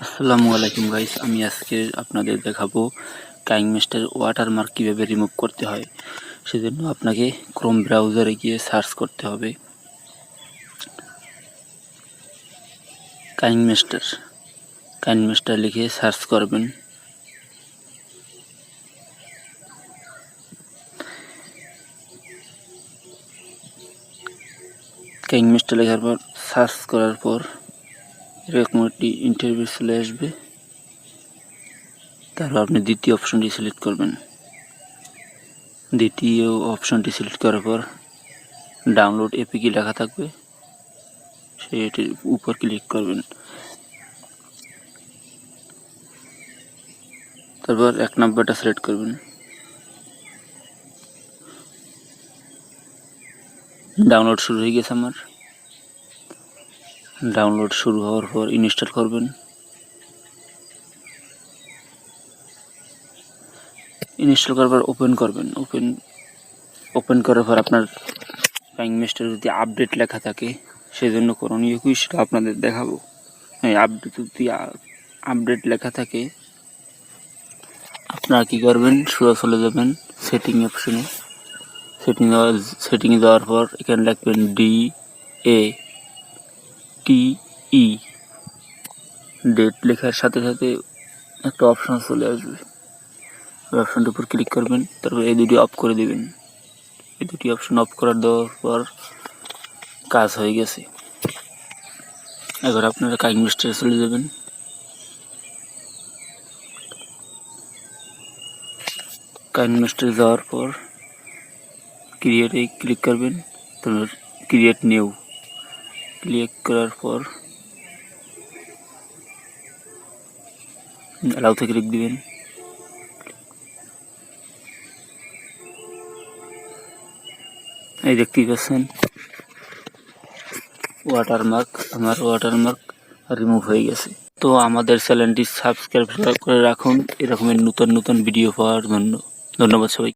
আসসালামু আলাইকুম গাইস, আমি আজকে আপনাদের দেখাবো কাইনমেস্টের ওয়াটারমার্ক কীভাবে রিমুভ করতে হয়। সেজন্য আপনাকে ক্রোম ব্রাউজারে গিয়ে সার্চ করতে হবে কাইনমেস্টার লিখে সার্চ করবেন। কাইনমেস্টার লেখার পর সার্চ করার পর এরকম একটি ইন্টারভিউ চলে আসবে। তারপর আপনি দ্বিতীয় অপশনটি সিলেক্ট করবেন। দ্বিতীয় অপশনটি সিলেক্ট করার পর ডাউনলোড এপিকে লেখা থাকবে, সেটির উপর ক্লিক করবেন। তারপর 1 নম্বরটা সিলেক্ট করবেন। ডাউনলোড শুরু হয়ে গেছে আমার। ডাউনলোড শুরু হওয়ার পর ইনস্টল করবেন। ইনস্টল করার পর ওপেন করবেন। ওপেন করার পর আপনার কাইনমেস্টার যদি আপডেট লেখা থাকে, সেজন্য করণীয় কি সেটা আপনাদের দেখাবো। হ্যাঁ, যদি আপডেট লেখা থাকে আপনারা কী করবেন, সোজা চলে যাবেন সেটিং অপশনে। সেটিংয়ে যাওয়ার পর এখানে লিখবেন DATE। ডেট লেখার সাথে সাথে একটা অপশন চলে আসবে, ওই অপশনটার উপর ক্লিক করবেন। তারপর এই দুটি অফ করে দিবেন। এই দুটি অপশন অফ করে দেওয়ার পর কাজ হয়ে গেছে। এবার আপনারা কাইনমেস্টারে চলে যাবেন। কাইনমেস্টারে যাওয়ার পর ক্রিয়েটে ক্লিক করবেন। তারপর ক্রিয়েট নিউ ক্লিক করার পর অ্যালাউতে ক্লিক দিবেন। এই দেখতেই পাচ্ছেন আমার ওয়াটারমার্ক রিমুভ হয়ে গেছে। তো আমাদের চ্যানেলটি সাবস্ক্রাইব করে রাখুন এরকমের নতুন ভিডিও পাওয়ার জন্য। ধন্যবাদ সবাই।